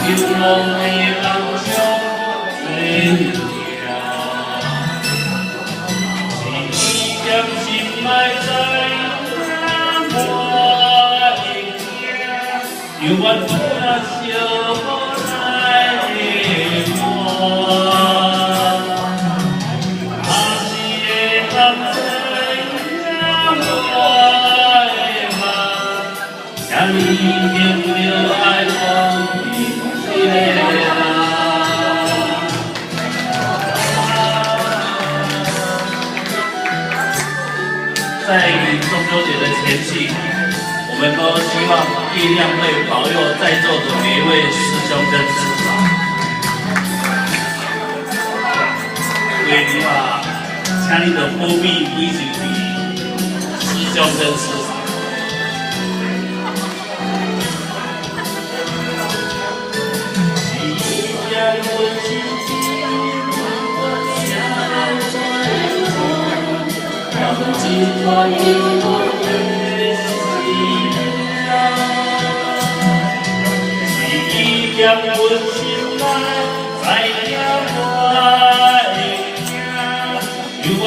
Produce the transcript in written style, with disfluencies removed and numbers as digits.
流浪的人上最了，是念心爱在我的家，犹原不那小来的我。 让你永远爱我一个。在中秋节的前夕，我们都希望力量会保佑在座的每一位师兄跟师嫂。所以你话，请你的保庇每一位师兄跟师嫂。 一团有我的心啊，一点温馨来，在呀我的家，有我。